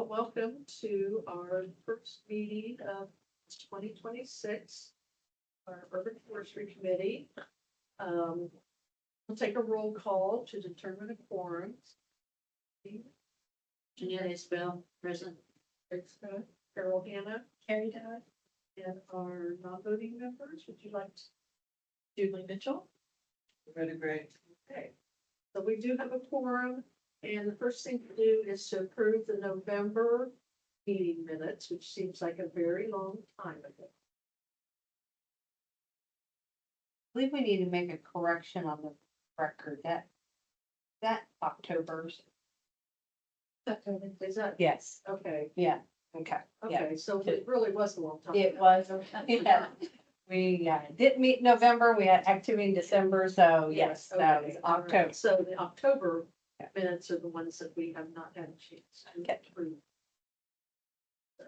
Well, welcome to our first meeting of 2026, our Urban Forestry Committee. We'll take a roll call to determine a quorum. Janelle Isbell, present. Rick Scott, Carol Hannah, Carrie Dodd. and our non-voting members. Would you like to? Julie Mitchell? Really great. Okay, so we do have a quorum, and the first thing to do is to approve the November meeting minutes, which seems like a very long time ago. I believe we need to make a correction on the record that October's. Is that, Yes, okay, yeah, okay, yeah. okay, so it really was a long time. It ago. was, yeah. We didn't meet in November, we had activity in December, so yes, that was okay, all right. October. So the October Yeah. minutes are the ones that we have not had a chance to Okay. approve. So,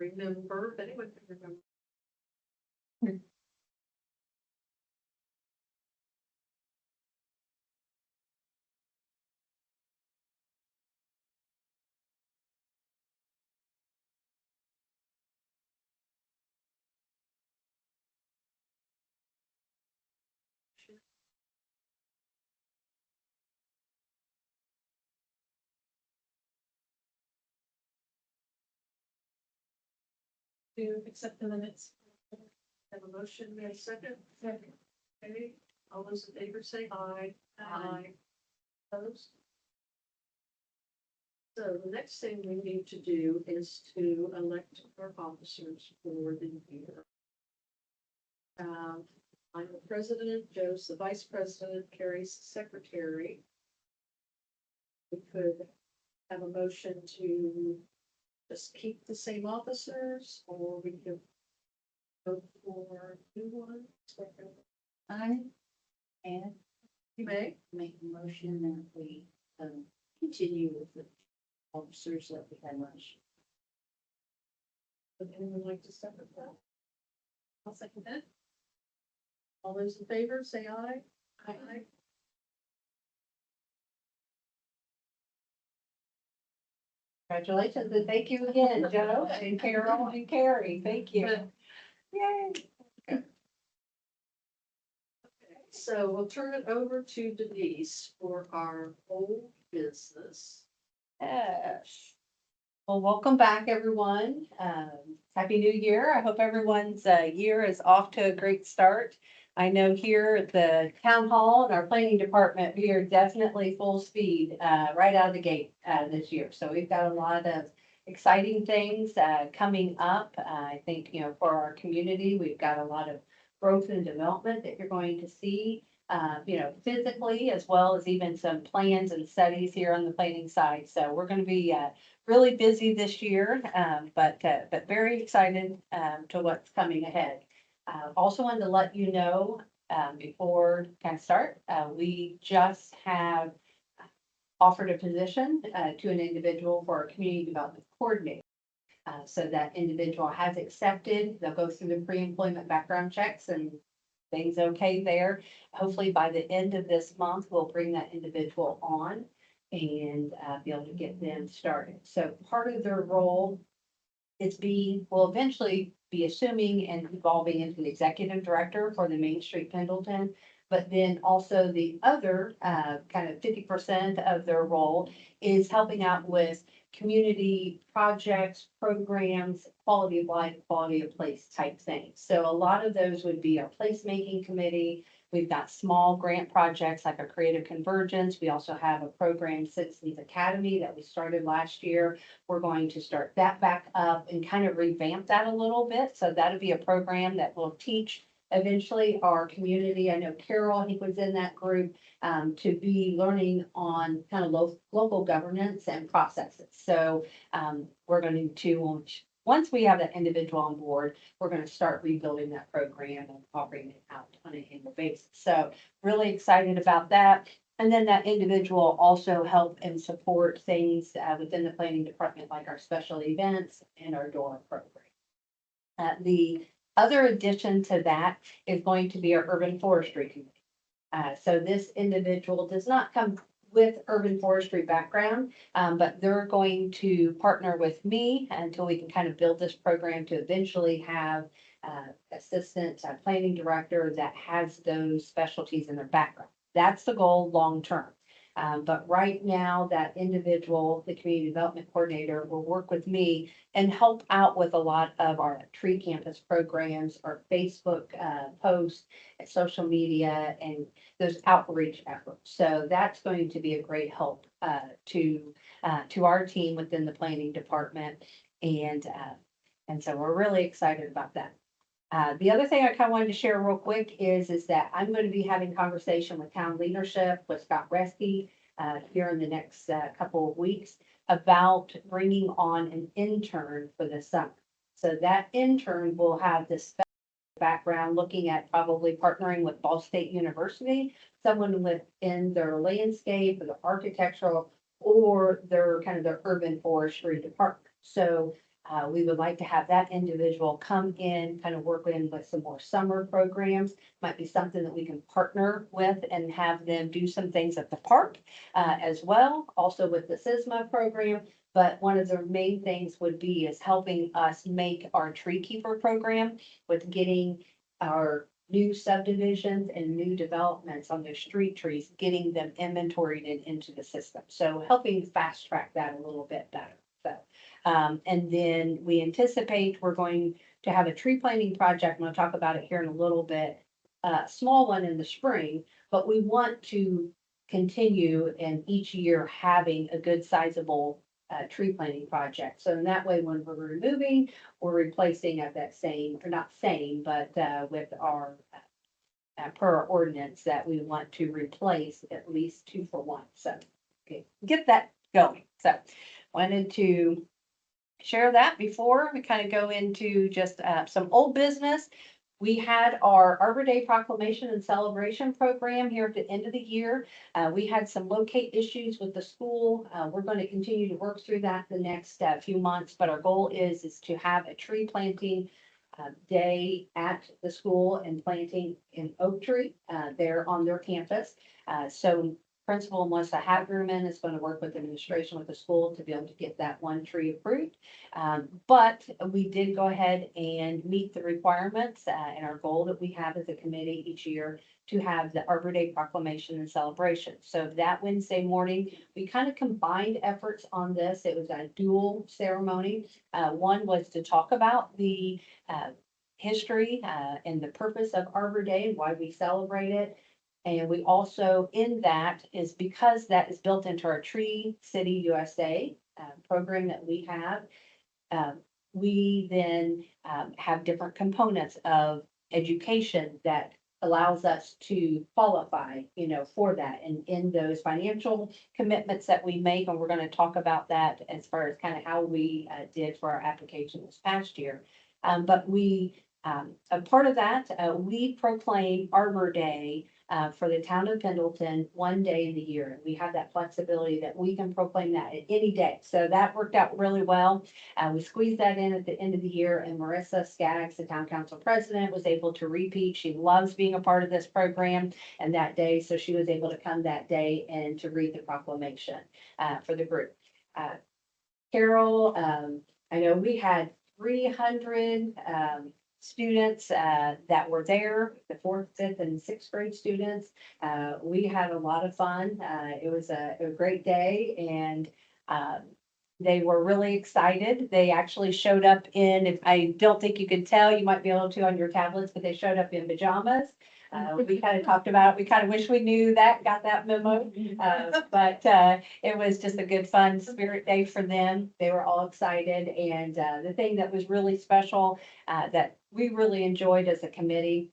remember, if anyone can remember. To accept the minutes. Have a motion, may I second? Second. Okay, all those in favor say aye. Aye. Opposed? So the next thing we need to do is to elect our officers for the year. I'm the president, Joe's the vice president, Carrie's the secretary. We could have a motion to just keep the same officers, or we could vote for new ones. And You may. make a motion that we continue with the officers that we had last year. Would anyone like to second that? I'll second that. All those in favor, say aye. Aye. Congratulations, and thank you again, Joe and Carol and Carrie, thank you. Yay. So we'll turn it over to Denise for our old business. Yes. Well, welcome back, everyone. Happy New Year. I hope everyone's year is off to a great start. I know here at the town hall and our planning department, we are definitely full speed right out of the gate this year. So we've got a lot of exciting things coming up. I think, for our community, we've got a lot of growth and development that you're going to see, physically, as well as even some plans and studies here on the planning side. So we're going to be really busy this year, but very excited to what's coming ahead. Also wanted to let you know, before kind of start, we just have offered a position to an individual for our community development coordinator. So that individual has accepted. They'll go through the pre-employment background checks and things okay there. Hopefully by the end of this month, we'll bring that individual on and be able to get them started. So part of their role is will eventually be assuming and evolving into the executive director for the Main Street Pendleton. But then also the other kind of 50% of their role is helping out with community projects, programs, quality of life, quality of place type things. So a lot of those would be our placemaking committee. We've got small grant projects like our Creative Convergence. We also have a program, Citizens Academy, that we started last year. We're going to start that back up and kind of revamp that a little bit. So that'll be a program that will teach eventually our community. I know Carol, I think, was in that group to be learning on kind of local governance and processes. So we're going to, once we have that individual on board, we're going to start rebuilding that program and offering it out on an annual basis. So really excited about that. And then that individual also help and support things within the planning department, like our special events and our DORA program. The other addition to that is going to be our urban forestry committee. So this individual does not come with urban forestry background, but they're going to partner with me until we can kind of build this program to eventually have assistant planning director that has those specialties in their background. That's the goal long term. But right now, that individual, the community development coordinator, will work with me and help out with a lot of our tree campus programs, our Facebook posts, and social media, and those outreach efforts. So that's going to be a great help to our team within the planning department, and so we're really excited about that. The other thing I kind of wanted to share real quick is that I'm going to be having conversation with town leadership, with Scott Reske, here in the next couple of weeks about bringing on an intern for the summer. So that intern will have this background, looking at probably partnering with Ball State University, someone within their landscape or the architectural or their kind of their urban forestry department. So we would like to have that individual come in, kind of work in with some more summer programs. Might be something that we can partner with and have them do some things at the park as well, also with the SISMA program. But one of the main things would be is helping us make our tree keeper program with getting our new subdivisions and new developments on those street trees, getting them inventoried and into the system. So helping fast track that a little bit better. So, and then we anticipate we're going to have a tree planting project. I'm going to talk about it here in a little bit, small one in the spring, but we want to continue in each year having a good sizable tree planting project. So in that way, when we're removing, we're replacing at that same, or not same, but with our per our ordinance that we want to replace at least 2 for 1. So okay, get that going. So wanted to share that before we kind of go into just some old business. We had our Arbor Day proclamation and celebration program here at the end of the year. We had some locate issues with the school. We're going to continue to work through that the next few months, but our goal is to have a tree planting day at the school and planting an oak tree there on their campus. So Principal Melissa Hatgerman is going to work with administration with the school to be able to get that one tree approved. But we did go ahead and meet the requirements and our goal that we have as a committee each year to have the Arbor Day proclamation and celebration. So that Wednesday morning, we kind of combined efforts on this. It was a dual ceremony. One was to talk about the history and the purpose of Arbor Day and why we celebrate it. And we also, in that, is because that is built into our Tree City USA program that we have. We then have different components of education that allows us to qualify, for that. And in those financial commitments that we make, and we're going to talk about that as far as kind of how we did for our application this past year. But we, a part of that, we proclaim Arbor Day for the town of Pendleton one day in the year. We have that flexibility that we can proclaim that at any day. So that worked out really well. We squeezed that in at the end of the year, and Marissa Skaggs, the town council president, was able to repeat. She loves being a part of this program and that day. So she was able to come that day and to read the proclamation for the group. Carol, I know we had 300 students that were there, the 4th, 5th, and 6th grade students. We had a lot of fun. It was a great day, and they were really excited. They actually showed up if I don't think you could tell, you might be able to on your tablets, but they showed up in pajamas. We kind of talked about, we kind of wish we knew that, got that memo. But it was just a good, fun spirit day for them. They were all excited. And the thing that was really special that we really enjoyed as a committee,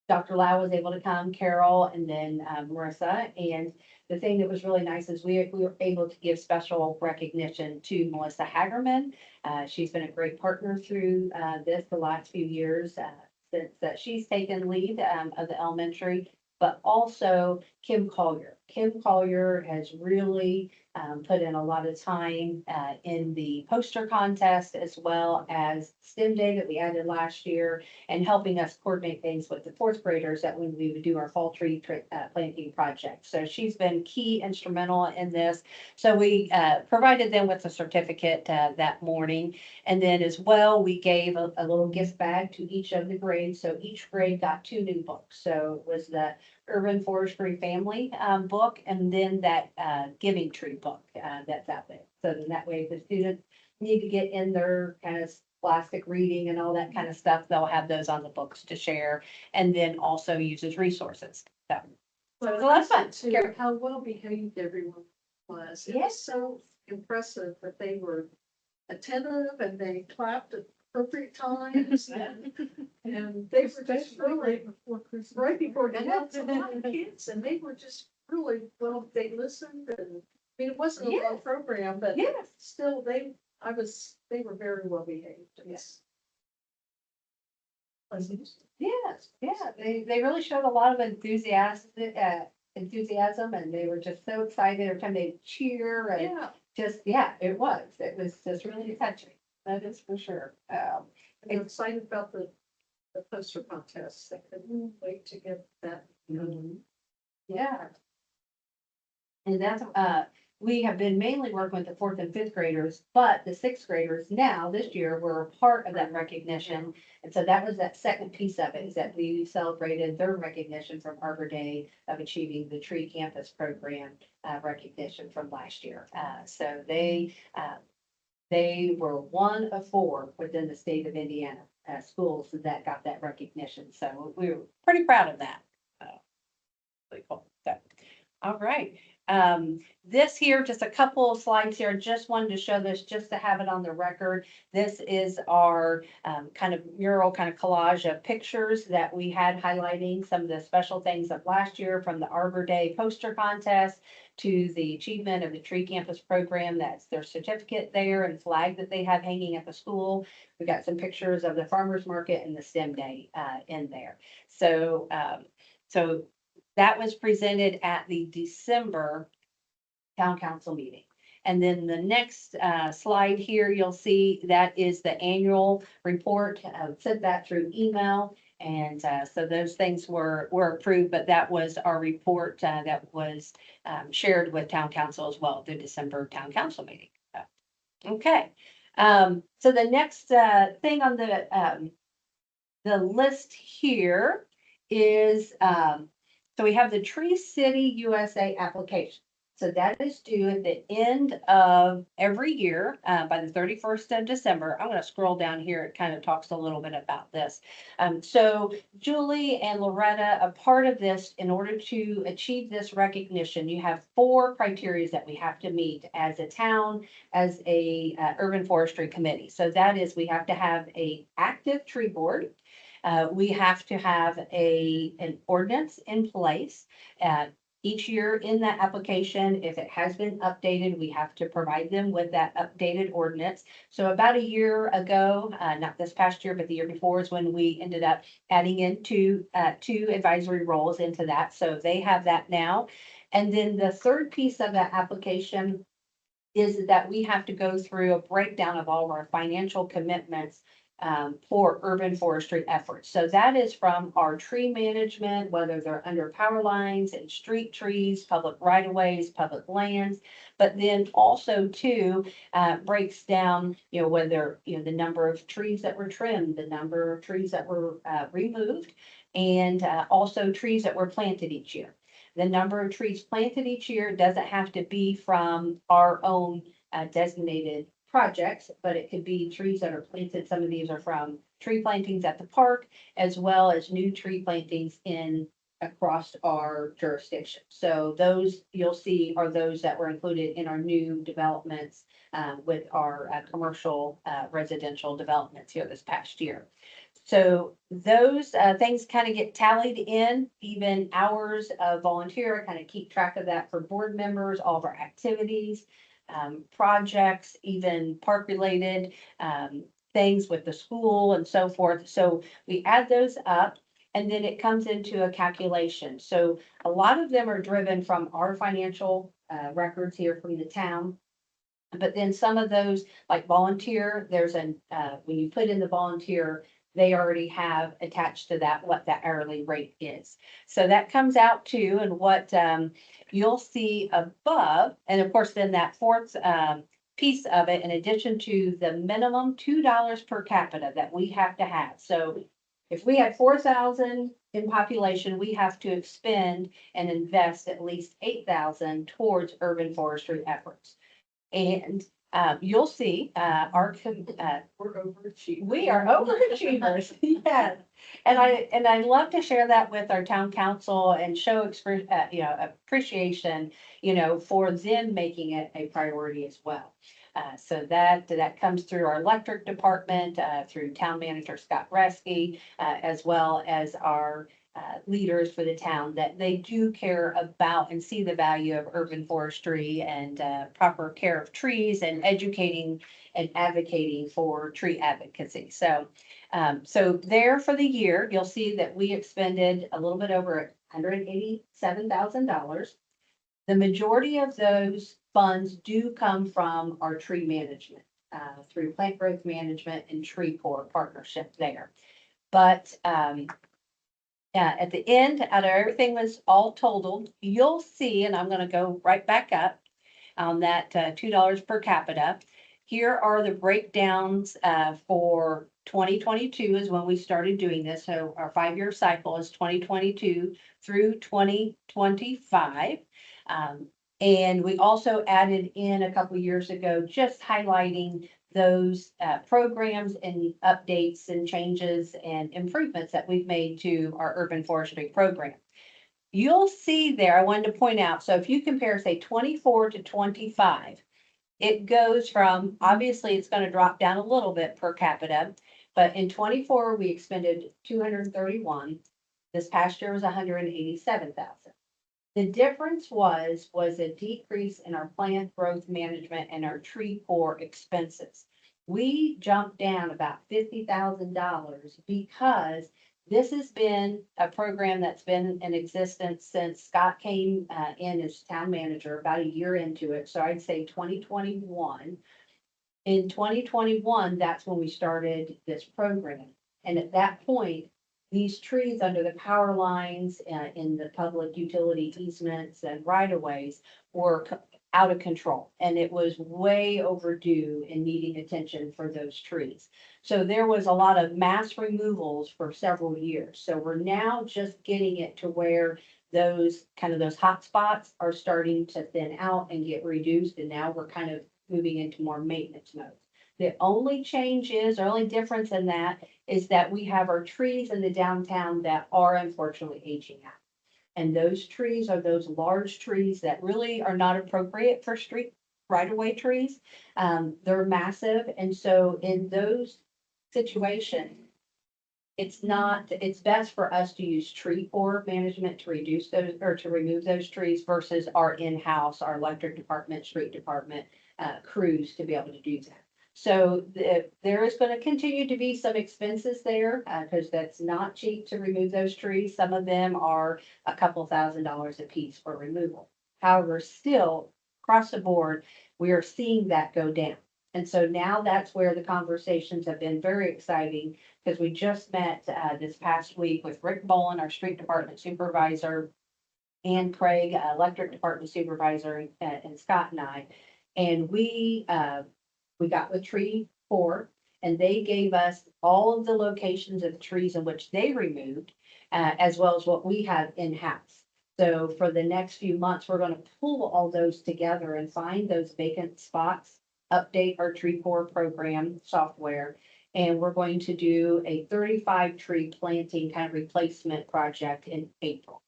Dr. Lau was able to come, Carol, and then Marissa. And the thing that was really nice is we were able to give special recognition to Melissa Hagerman. She's been a great partner through this the last few years. Since she's taken lead of the elementary, but also Kim Collier. Kim Collier has really put in a lot of time in the poster contest as well as STEM Day that we added last year and helping us coordinate things with the fourth graders that when we would do our fall tree planting project. So she's been key instrumental in this. So we provided them with a certificate that morning. And then as well, we gave a little gift bag to each of the grades. So each grade got 2 new books. So it was the Urban Forestry Family book and then that Giving Tree book that's out there. So then that way the students need to get in their kind of plastic reading and all that kind of stuff, they'll have those on the books to share and then also use as resources. So But it's a lot of fun. too, how well behaved everyone was. It Yes. was so impressive that they were attentive and they clapped at appropriate times and they were just really before Christmas. right before that. That's a lot of kids and they were just really, well, they listened and, I mean, it wasn't a long Yes. program, but Yes. still they were very well behaved. Yes. Yes, yeah, they really showed a lot of enthusiasm and they were just so excited every time they cheer and Yeah. just, it was just really touching. That is for sure. I'm excited about the poster contest. I couldn't wait to get that. Yeah. And that's, we have been mainly working with the fourth and fifth graders, but the sixth graders now, this year, were a part of that recognition. And so that was that second piece of it, is that we celebrated their recognition from Arbor Day of achieving the Tree Campus Program recognition from last year. So they were one of 4 within the state of Indiana schools that got that recognition. So we were pretty proud of that. Really cool. So, all right. This here, just a couple of slides here. Just wanted to show this just to have it on the record. This is our kind of mural, kind of collage of pictures that we had highlighting some of the special things of last year, from the Arbor Day poster contest to the achievement of the Tree Campus Program. That's their certificate there and flag that they have hanging at the school. We got some pictures of the farmers market and the STEM Day in there. So, that was presented at the December town council meeting. And then the next slide here, you'll see that is the annual report. Sent that through email. And so those things were approved, but that was our report that was shared with town council as well, the December town council meeting. Okay. So the next thing on the list here is, so we have the Tree City USA application. So that is due at the end of every year by the 31st of December. I'm going to scroll down here. It kind of talks a little bit about this. So Julie and Loretta, a part of this, in order to achieve this recognition, you have 4 criteria that we have to meet as a town, as a urban forestry committee. So that is, we have to have a active tree board. We have to have an ordinance in place. Each year in that application, if it has been updated, we have to provide them with that updated ordinance. So about a year ago, not this past year, but the year before, is when we ended up adding in 2 advisory roles into that. So they have that now. And then the third piece of that application is that we have to go through a breakdown of all of our financial commitments for urban forestry efforts. So that is from our tree management, whether they're under power lines and street trees, public right of ways, public lands, but then also too breaks down, whether, the number of trees that were trimmed, the number of trees that were removed, and also trees that were planted each year. The number of trees planted each year doesn't have to be from our own designated projects, but it could be trees that are planted. Some of these are from tree plantings at the park, as well as new tree plantings across our jurisdiction. So those you'll see are those that were included in our new developments with our commercial residential developments here this past year. So those things kind of get tallied in, even hours of volunteer. I kind of keep track of that for board members, all of our activities, projects, even park related things with the school and so forth. So we add those up. and then it comes into a calculation. So a lot of them are driven from our financial records here from the town. But then some of those, like volunteer, there's when you put in the volunteer, they already have attached to that what that hourly rate is. So that comes out to, and what you'll see above, and of course, then that fourth piece of it, in addition to the minimum $2 per capita that we have to have. So if we had 4,000 in population, we have to expend and invest at least 8,000 towards urban forestry efforts. And you'll see We're overachieving. we are overachievers. Yes. And I love to share that with our town council and show appreciation, for them making it a priority as well. So that comes through our electric department, through town manager Scott Reske, as well as our leaders for the town, that they do care about and see the value of urban forestry and proper care of trees and educating and advocating for tree advocacy. So, so there for the year, you'll see that we expended a little bit over $187,000. The majority of those funds do come from our tree management, through plant growth management and tree core partnership there. But at the end, out of everything was all totaled, you'll see, and I'm gonna go right back up on that $2 per capita. Here are the breakdowns for 2022 is when we started doing this. So our 5-year cycle is 2022 through 2025. And we also added in a couple years ago, just highlighting those programs and updates and changes and improvements that we've made to our urban forestry program. You'll see there, I wanted to point out, so if you compare, say, 24 to 25, it goes from, obviously, it's going to drop down a little bit per capita, but in 24, we expended 231. This past year was 187,000. The difference was a decrease in our plant growth management and our tree core expenses. We jumped down about $50,000 because this has been a program that's been in existence since Scott came in as town manager, about a year into it. So I'd say 2021. In 2021, that's when we started this program. And at that point, these trees under the power lines in the public utility easements and right-of-ways were out of control. And it was way overdue in needing attention for those trees. So there was a lot of mass removals for several years. So we're now just getting it to where those hot spots are starting to thin out and get reduced. And now we're kind of moving into more maintenance mode. The only change is, or only difference in that is that we have our trees in the downtown that are unfortunately aging out. And those trees are those large trees that really are not appropriate for street right-of-way trees. They're massive. And so in those situations, it's best for us to use tree core management to reduce those or to remove those trees versus our in-house, our electric department, street department crews to be able to do that. So there is going to continue to be some expenses there because that's not cheap to remove those trees. Some of them are a couple $1,000s a piece for removal. However, still across the board, we are seeing that go down. And so now that's where the conversations have been very exciting because we just met this past week with Rick Bolin, our street department supervisor, and Craig, electric department supervisor, and Scott and I. And we got with Tree 4 and they gave us all of the locations of the trees in which they removed, as well as what we have in-house. So for the next few months, we're going to pull all those together and find those vacant spots, update our tree core program software, and we're going to do a 35 tree planting kind of replacement project in April.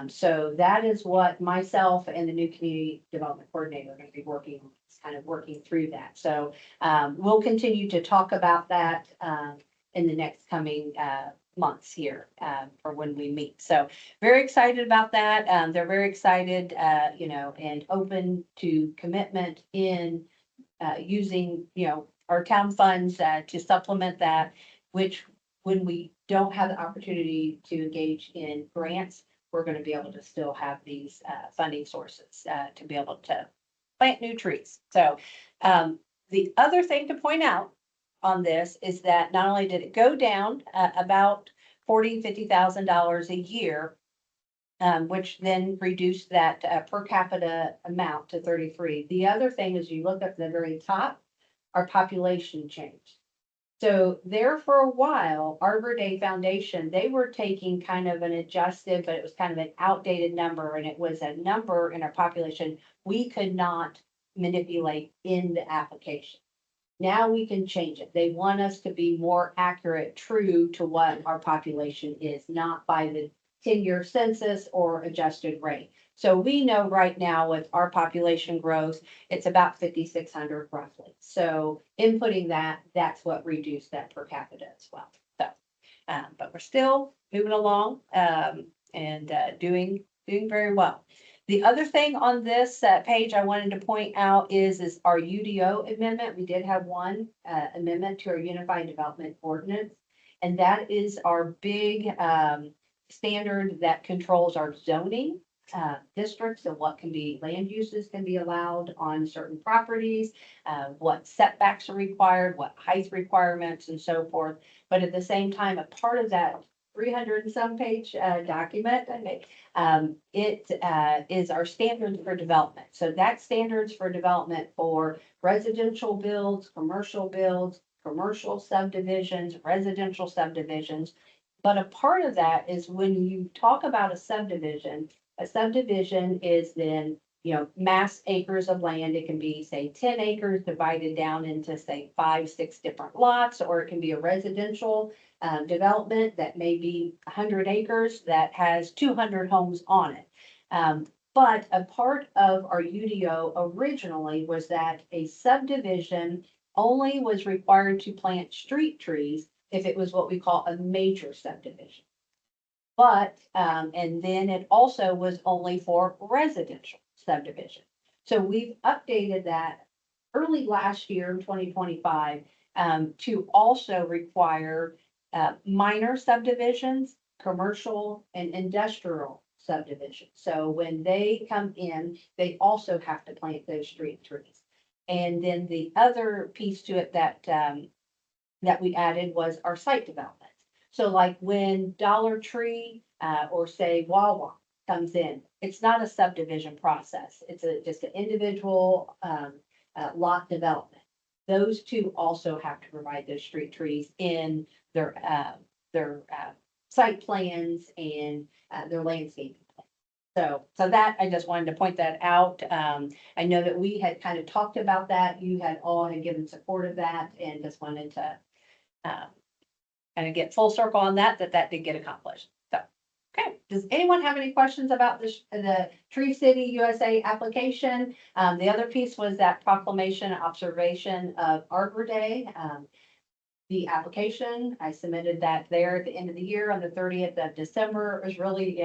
So that is what myself and the new community development coordinator are going to be working on, kind of working through that. So we'll continue to talk about that in the next coming months here for when we meet. So very excited about that. They're very excited, and open to commitment in using, our town funds to supplement that, which when we don't have the opportunity to engage in grants, we're gonna be able to still have these, funding sources, to be able to plant new trees. So, the other thing to point out on this is that not only did it go down, about $40,000-50,000 a year, which then reduced that per capita amount to 33. The other thing is you look at the very top, our population changed. So there for a while, Arbor Day Foundation, they were taking kind of an adjusted, but it was kind of an outdated number, and it was a number in our population we could not manipulate in the application. Now we can change it. They want us to be more accurate, true to what our population is, not by the 10-year census or adjusted rate. So we know right now with our population growth, it's about 5,600 roughly. So inputting that, that's what reduced that per capita as well. So, but we're still moving along, and doing very well. The other thing on this page I wanted to point out is our UDO amendment. We did have one amendment to our Unified Development Ordinance, and that is our big standard that controls our zoning districts and what can be, land uses can be allowed on certain properties, what setbacks are required, what height requirements and so forth. But at the same time, a part of that 300 and some page document I made, it is our standards for development. So that's standards for development for residential builds, commercial subdivisions, residential subdivisions. But a part of that is when you talk about a subdivision is then, mass acres of land. It can be, say, 10 acres divided down into, say, 5, 6 different lots, or it can be a residential development that may be 100 acres that has 200 homes on it. But a part of our UDO originally was that a subdivision only was required to plant street trees if it was what we call a major subdivision. But, and then it also was only for residential subdivision. So we've updated that early last year, 2025, to also require minor subdivisions, commercial and industrial subdivisions. So when they come in, they also have to plant those street trees. And then the other piece to it that we added was our site development. So like when Dollar Tree or say Wawa comes in, it's not a subdivision process. It's just an individual lot development. Those two also have to provide those street trees in their site plans and their landscaping plan. So that, I just wanted to point that out. I know that we had kind of talked about that. You had all had given support of that, and just wanted to kind of get full circle on that did get accomplished. So, okay. Does anyone have any questions about the Tree City USA application? The other piece was that proclamation and observation of Arbor Day. The application, I submitted that there at the end of the year on the 30th of December. It was really,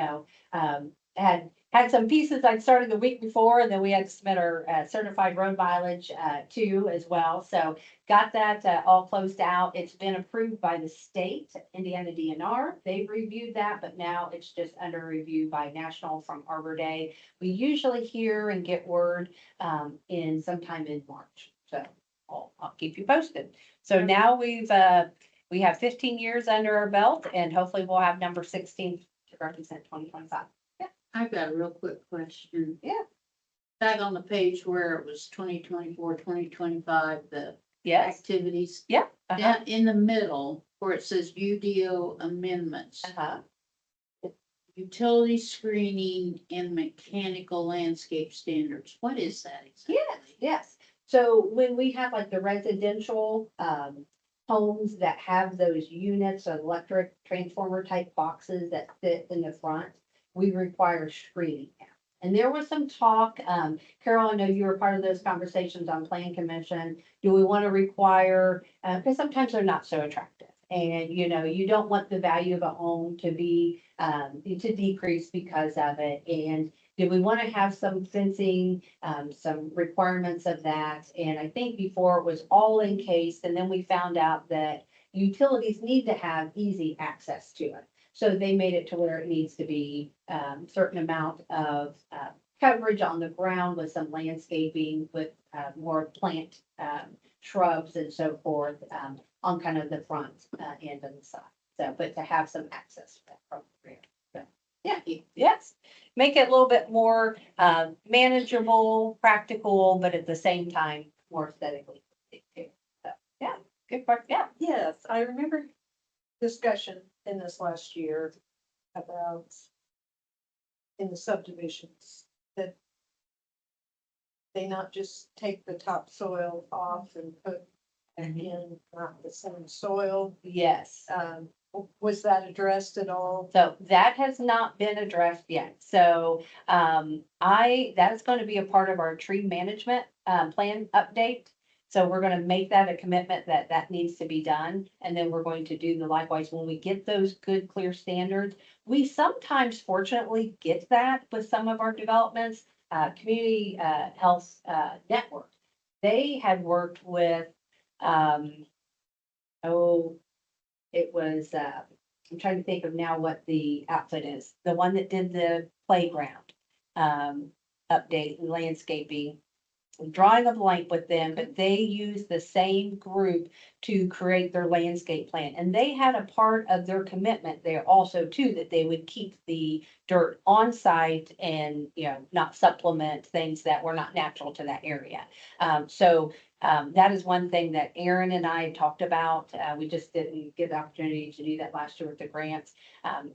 had some pieces I'd started the week before, and then we had to submit our certified road mileage too as well. So got that all closed out. It's been approved by the state, Indiana DNR. They've reviewed that, but now it's just under review by National from Arbor Day. We usually hear and get word in sometime in March. So I'll keep you posted. So now we have 15 years under our belt, and hopefully we'll have number 16 to represent 2025. I've got a real quick question. Yeah. Back on the page where it was 2024, 2025, the Yes. activities. Yeah. Down in the middle where it says UDO amendments, utility screening and mechanical landscape standards. What is that exactly? Yes. So when we have like the residential homes that have those units, electric transformer type boxes that fit in the front, we require screening now. And there was some talk, Carol, I know you were part of those conversations on Plan Commission. Do we want to require, because sometimes they're not so attractive. And, you don't want the value of a home to be, to decrease because of it. And do we want to have some fencing, some requirements of that? And I think before it was all encased, and then we found out that utilities need to have easy access to it. So they made it to where it needs to be, certain amount of, coverage on the ground with some landscaping, with, more plant, shrubs and so forth, on kind of the front, end and the side. So, but to have some access from the rear. So, yeah, yes, make it a little bit more, manageable, practical, but at the same time, more aesthetically. So, yeah, good part, yeah. Yes, I remember discussion in this last year about in the subdivisions that they not just take the topsoil off and put back in, not the same soil. Yes. Was that addressed at all? So that has not been addressed yet. So, that's going to be a part of our tree management, plan update. So we're going to make that a commitment that that needs to be done. And then we're going to do the likewise when we get those good, clear standards. We sometimes fortunately get that with some of our developments, community, health, network. They had worked with, it was, I'm trying to think of now what the outfit is, the one that did the playground, update and landscaping. I'm drawing a blank with them, but they used the same group to create their landscape plan. And they had a part of their commitment there also too, that they would keep the dirt on site and, not supplement things that were not natural to that area. That is one thing that Aaron and I talked about. We just didn't get the opportunity to do that last year with the grants.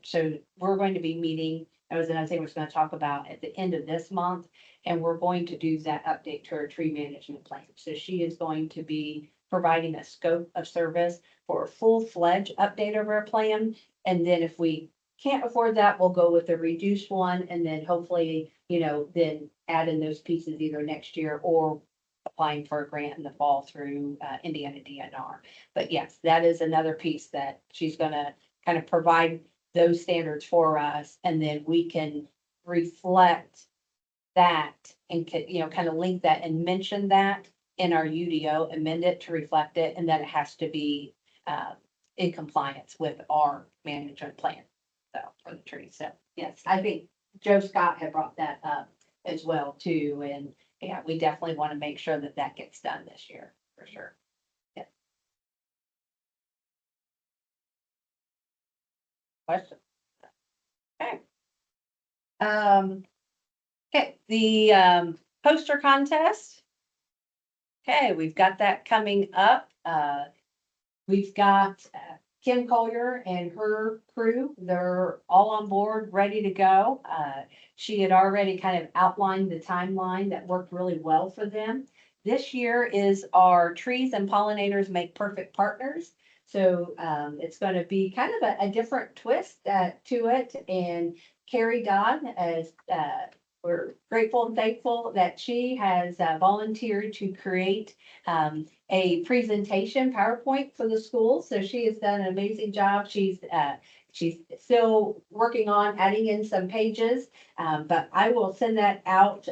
So we're going to be meeting, that was another thing we're going to talk about at the end of this month. And we're going to do that update to our tree management plan. So she is going to be providing a scope of service for a full-fledged update of our plan. And then if we can't afford that, we'll go with the reduced one and then hopefully, then add in those pieces either next year or applying for a grant in the fall through, Indiana DNR. But yes, that is another piece that she's gonna kind of provide those standards for us, and then we can reflect that and kind of link that and mention that in our UDO, amend it to reflect it, and that it has to be, in compliance with our management plan. So for the trees. So yes, I think Joe Scott had brought that up as well too, and yeah, we definitely want to make sure that that gets done this year, for sure. Yeah. Question? Okay. Okay, the, poster contest. Okay, we've got that coming up. We've got, Kim Collier and her crew. They're all on board, ready to go. She had already kind of outlined the timeline that worked really well for them. This year is our Trees and Pollinators Make Perfect Partners. So, it's going to be kind of a different twist, to it. And Carrie Dodd, as, we're grateful and thankful that she has, volunteered to create, a presentation PowerPoint for the school. So she has done an amazing job. She's still working on adding in some pages, but I will send that out.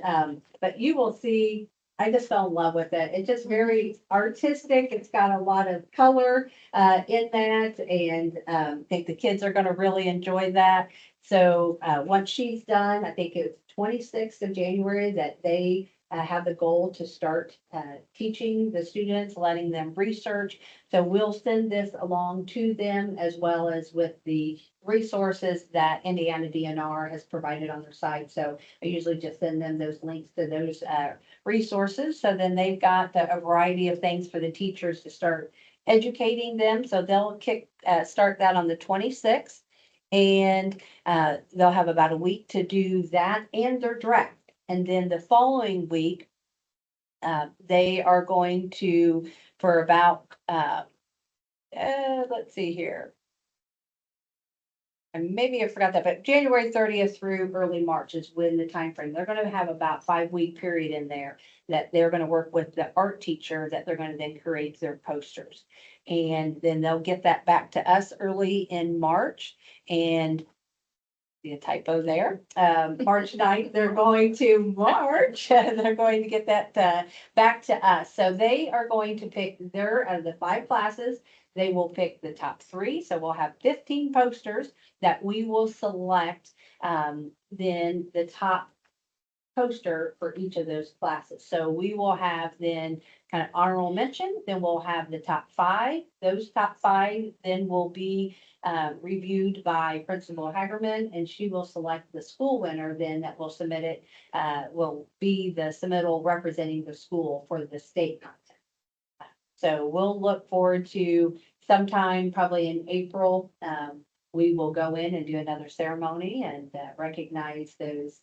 But you will see, I just fell in love with it. It's just very artistic. It's got a lot of color, in that, and, I think the kids are going to really enjoy that. So, once she's done, I think it's 26th of January that they, have the goal to start, teaching the students, letting them research. So we'll send this along to them as well as with the resources that Indiana DNR has provided on their site. So I usually just send them those links to those, resources. So then they've got a variety of things for the teachers to start educating them. So they'll start that on the 26th. And, they'll have about a week to do that and their draft. And then the following week, they are going to, for about, let's see here. And maybe I forgot that, but January 30th through early March is when the time frame. They're going to have about 5-week period in there that they're going to work with the art teacher that they're going to then create their posters. And then they'll get that back to us early in March. And be a typo there. March 9th, they're going to march, and they're going to get that, back to us. So they are going to pick out of the 5 classes, they will pick the top 3. So we'll have 15 posters that we will select, then the top poster for each of those classes. So we will have then kind of honorable mention, then we'll have the top 5. Those top 5 then will be reviewed by Principal Hagerman, and she will select the school winner then that will submit it, will be the submittal representing the school for the state content. So we'll look forward to sometime probably in April. We will go in and do another ceremony and recognize those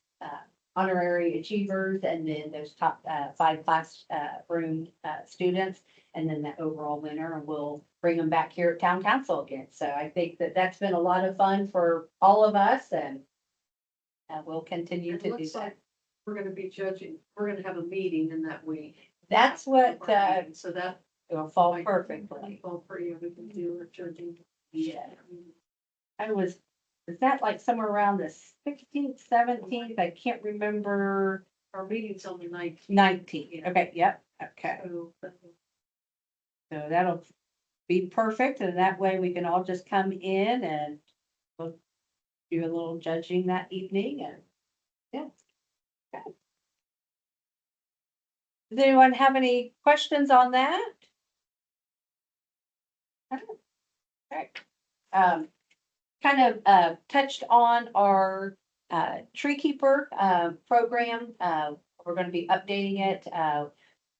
honorary achievers and then those top 5 classroom students, and then the overall winner, and we'll bring them back here at town council again. So I think that that's been a lot of fun for all of us, and we'll continue It to do looks that. like we're gonna be judging, we're gonna have a meeting in that week. That's what So that will fall might perfectly. fall pretty, we can do our judging. Yeah. Is that like somewhere around the 16th, 17th? I can't remember. Our meeting's on the 19th. 19th. Okay, yep, okay. So So that'll be perfect, and that way we can all just come in and we'll do a little judging that evening, and yeah. Okay. Does anyone have any questions on that? Okay. Kind of touched on our tree keeper program. We're going to be updating it.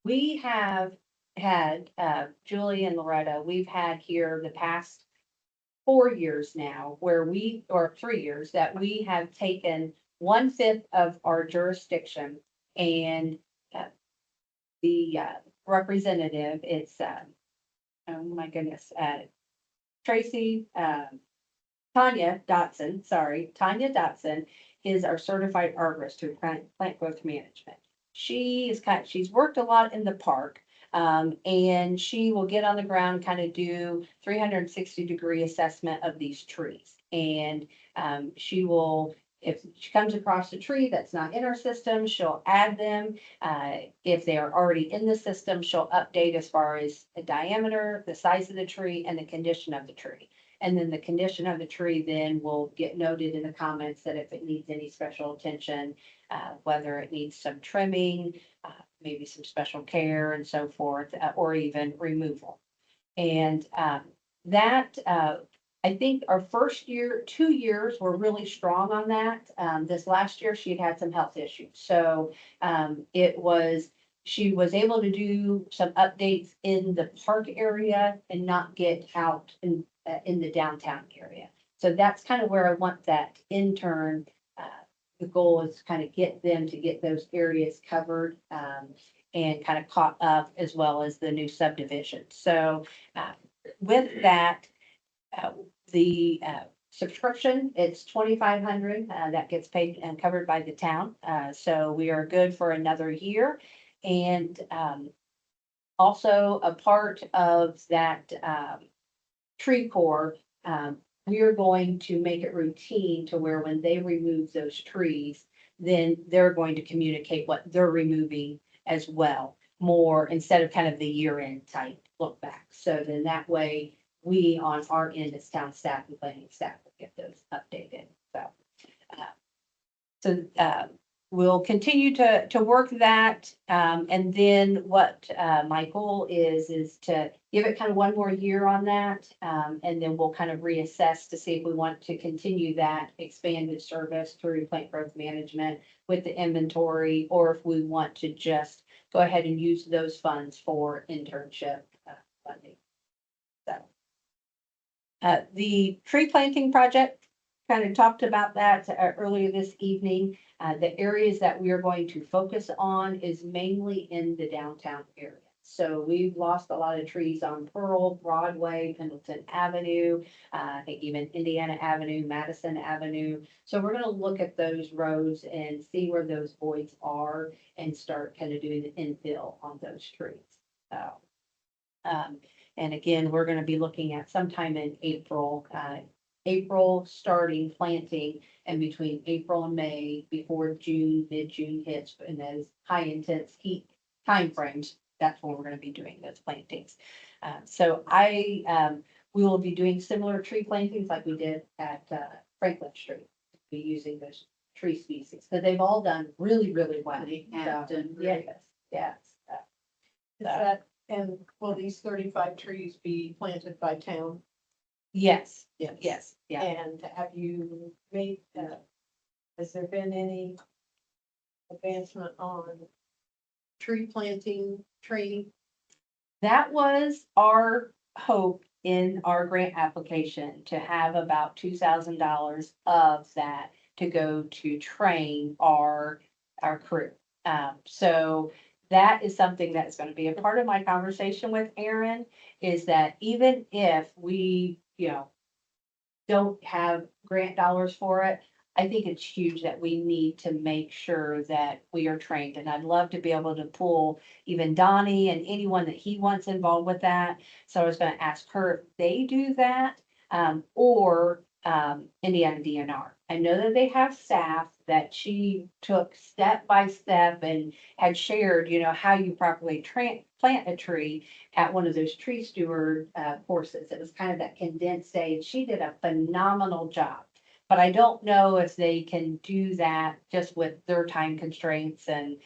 We have had Julie and Loretta, we've had here the past 4 years now or 3 years that we have taken 1/5 of our jurisdiction, and the representative, it's oh my goodness, Tracy, Tanya Dotson is our certified arborist through plant growth management. She's worked a lot in the park, and she will get on the ground, kind of do 360-degree assessment of these trees. And she will, if she comes across a tree that's not in our system, she'll add them. If they are already in the system, she'll update as far as the diameter, the size of the tree, and the condition of the tree. And then the condition of the tree then will get noted in the comments that if it needs any special attention, whether it needs some trimming, maybe some special care and so forth, or even removal. And that, I think our first 2 years were really strong on that. This last year, she had some health issues. So she was able to do some updates in the park area and not get out in the downtown area. So that's kind of where I want that intern. The goal is to kind of get them to get those areas covered and kind of caught up, as well as the new subdivision. So with that, the subscription, it's $2,500 that gets paid and covered by the town. So we are good for another year. And also a part of that tree core, we are going to make it routine to where when they remove those trees, then they're going to communicate what they're removing as well, more instead of kind of the year-end type look back. So then that way, we on our end as town staff and planning staff will get those updated. So we'll continue to work that. And then what my goal is to give it kind of one more year on that. And then we'll kind of reassess to see if we want to continue that expanded service through plant growth management with the inventory, or if we want to just go ahead and use those funds for internship funding. So the tree planting project, kind of talked about that earlier this evening. The areas that we are going to focus on is mainly in the downtown area. So we've lost a lot of trees on Pearl, Broadway, Pendleton Avenue, I think even Indiana Avenue, Madison Avenue. So we're going to look at those roads and see where those voids are and start kind of doing the infill on those trees. And again, we're going to be looking at sometime in April, April starting planting, and between April and May, before June, mid-June hits, and those high intense heat timeframes, that's when we're gonna be doing those plantings. We will be doing similar tree plantings like we did at Franklin Street. Be using those tree species, because they've all done really, really well. They have So, done yes, great. yes. Is that, and will these 35 trees be planted by town? Yes, Yes. yes, yeah. And have you made, has there been any advancement on tree planting training? That was our hope in our grant application, to have about $2,000 of that to go to train our crew. So that is something that's gonna be a part of my conversation with Aaron, is that even if we, don't have grant dollars for it, I think it's huge that we need to make sure that we are trained. And I'd love to be able to pull even Donnie and anyone that he wants involved with that. So I was gonna ask her if they do that, or Indiana DNR. I know that they have staff that she took step by step and had shared, how you properly plant a tree at one of those tree steward courses. It was kind of that condensed day, and she did a phenomenal job. But I don't know if they can do that just with their time constraints and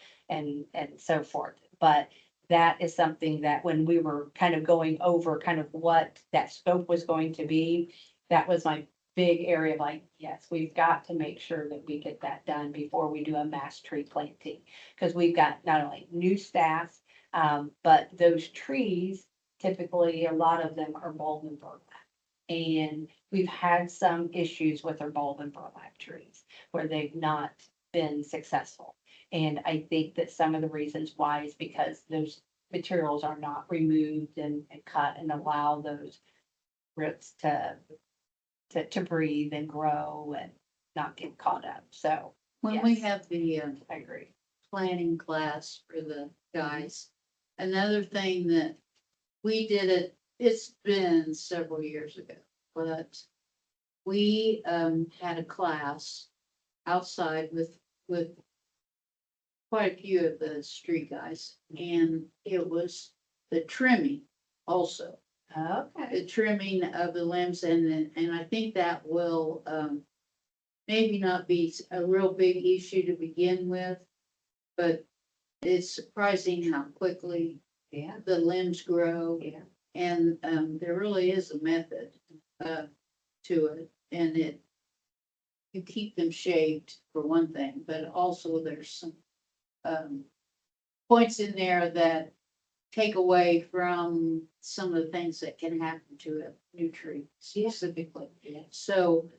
so forth. But that is something that when we were kind of going over kind of what that scope was going to be, that was my big area of like, yes, we've got to make sure that we get that done before we do a mass tree planting. Because we've got not only new staff, but those trees, typically, a lot of them are bulb and burlap. And we've had some issues with our bulb and burlap trees where they've not been successful. And I think that some of the reasons why is because those materials are not removed and cut and allow those roots to breathe and grow and not get caught up. So When we Yes. have the I agree. planning class for the guys, another thing that we did it's been several years ago, but we had a class outside with quite a few of the street guys, and it was the trimming also. Okay. The trimming of the limbs, and I think that will, maybe not be a real big issue to begin with, but it's surprising how quickly Yeah. the limbs grow, Yeah. and, there really is a method, to it, and you keep them shaped for one thing, but also there's some, points in there that take away from some of the things that can happen to a new tree specifically. Yeah. So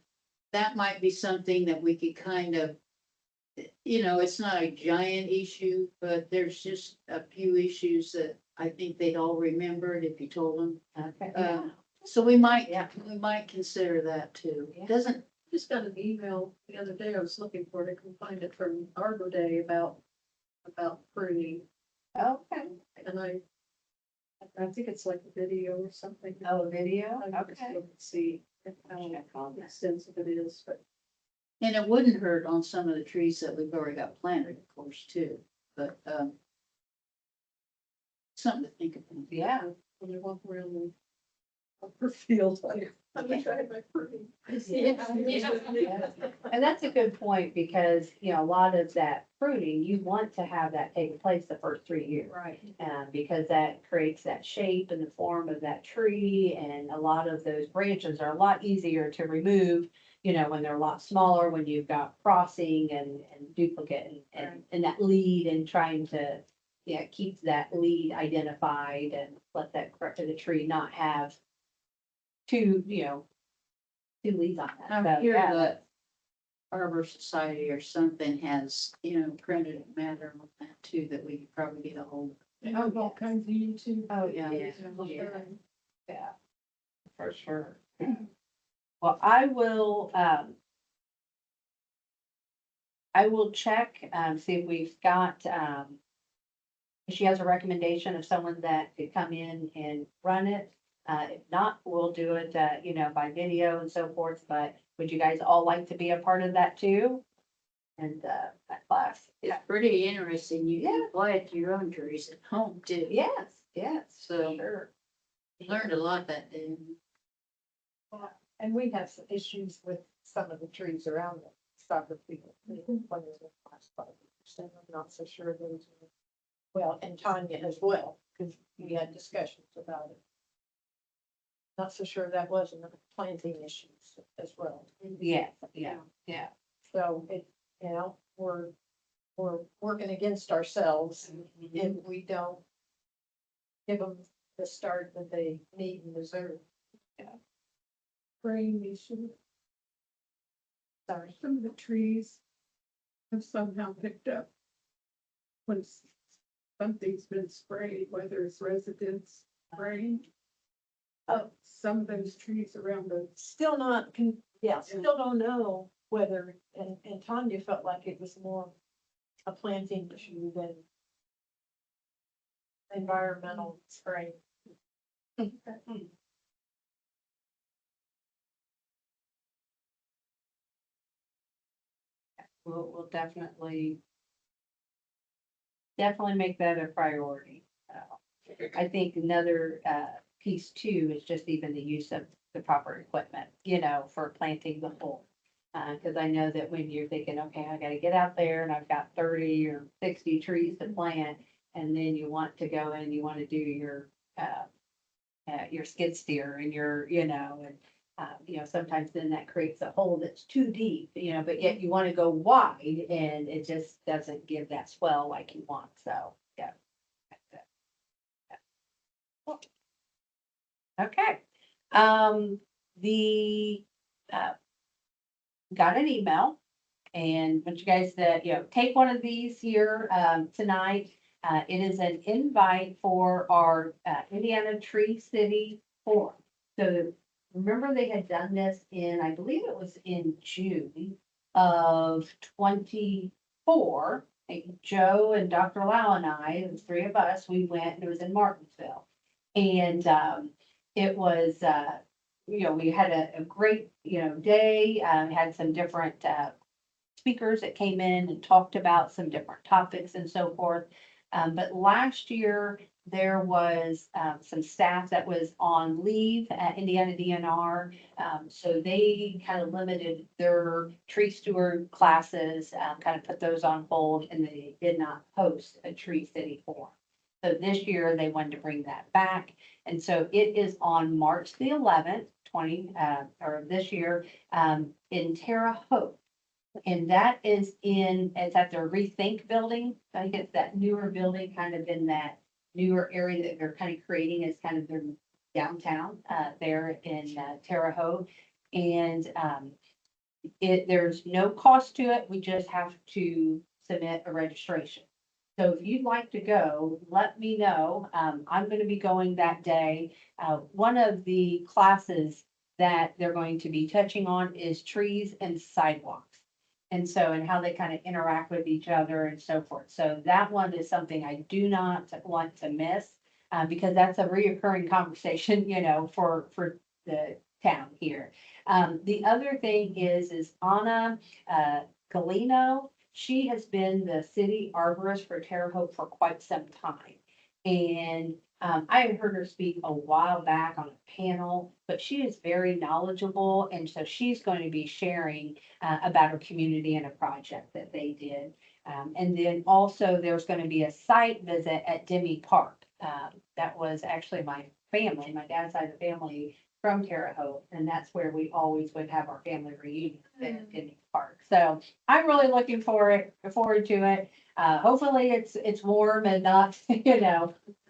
that might be something that we could kind of, it's not a giant issue, but there's just a few issues that I think they'd all remembered if you told them. Okay. So we might, Yeah. consider that too. Yeah. Doesn't, Just got an email the other day, I was looking for it, I couldn't find it, from Arbor Day about pruning. Okay. And I think it's like a video or something. Oh, video? I can just Okay. look and see how extensive it is, but and it wouldn't hurt on some of the trees that we've already got planted, of course, too, but, something to think about. Yeah. when I walk around the upper field, I wish I had my pruning. Yeah. And that's a good point, because, a lot of that pruning, you want to have that take place the first 3 years. Right. Because that creates that shape and the form of that tree, and a lot of those branches are a lot easier to remove, when they're a lot smaller, when you've got crossing and duplicate and that lead, and trying to, keep that lead identified and let the tree not have two leads on that. I So, hear yeah, that Arbor Society or something has, printed matter on that too, that we could probably get a hold of. They have all kinds of YouTube. Oh, yeah. Yeah. Yeah, for sure. Well, I will check, see if we've got, if she has a recommendation of someone that could come in and run it. If not, we'll do it, by video and so forth, but would you guys all like to be a part of that too? And, that class? It's pretty interesting. You can plant your own trees at home too. Yes, yes, So- sure. Learned a lot that day. And we have some issues with some of the trees around the soccer field. When there's a last 5%, I'm not so sure those are, well, and Tanya as well, because we had discussions about it. Not so sure that wasn't a planting issues as well. Yes, yeah. So we're working against ourselves if we don't give them the start that they need and deserve. Spraying issue. Sorry. Some of the trees have somehow picked up when something's been sprayed, whether it's residents spraying. Some of those trees around the, Still not, still don't know whether, and Tanya felt like it was more a planting issue than environmental spraying. We'll definitely make that a priority. I think another, piece too is just even the use of the proper equipment, for planting the whole. Cause I know that when you're thinking, okay, I gotta get out there and I've got 30 or 60 trees to plant, and then you want to go in, you wanna do your skid steer and sometimes then that creates a hole that's too deep, but yet you wanna go wide and it just doesn't give that swell like you want, so, yeah. Okay, got an email. And want you guys to, take one of these here, tonight. It is an invite for our, Indiana Tree City Forum. So remember they had done this I believe it was in June of 24. I think Joe and Dr. Lau and I, the three of us, we went and it was in Martinsville. And, it was, we had a great, day, had some different, speakers that came in and talked about some different topics and so forth. But last year, there was, some staff that was on leave at Indiana DNR. So they kind of limited their tree steward classes, kind of put those on hold, and they did not host a Tree City Forum. So this year, they wanted to bring that back. And so it is on March the 11th, or this year, in Terre Haute. And that is it's at their Rethink building. I think it's that newer building, kind of in that newer area that they're kind of creating as kind of their downtown, there in Terre Haute. And, there's no cost to it. We just have to submit a registration. So if you'd like to go, let me know. I'm going to be going that day. One of the classes that they're going to be touching on is trees and sidewalks. And how they kind of interact with each other and so forth. So that one is something I do not want to miss, because that's a reoccurring conversation, for the town here. The other thing is Anna, Galino. She has been the city arborist for Terre Haute for quite some time. And I had heard her speak a while back on a panel, but she is very knowledgeable. And so she's going to be sharing about her community and a project that they did. And then also there's going to be a site visit at Demi Park. That was actually my dad's side of the family from Terre Haute, and that's where we always would have our family reunion at Demi Park. So I'm really looking forward to it. Hopefully it's warm and not,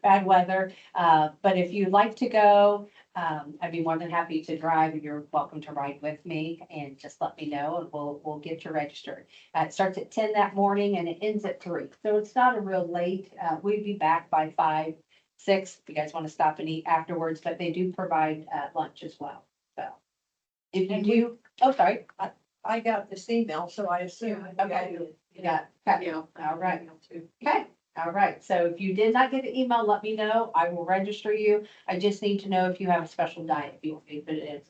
bad weather. But if you'd like to go, I'd be more than happy to drive, and you're welcome to ride with me, and just let me know and we'll get you registered. It starts at 10 that morning and it ends at 3. So it's not a real late. We'd be back by 5, 6, if you guys want to stop and eat afterwards, but they do provide lunch as well. So if you And do, sorry. I got this email, so I assume. Okay. You got, okay. yeah. All right. Too. Okay, All right, so if you did not get the email, let me know. I will register you. I just need to know if you have a special diet, if you want me to put it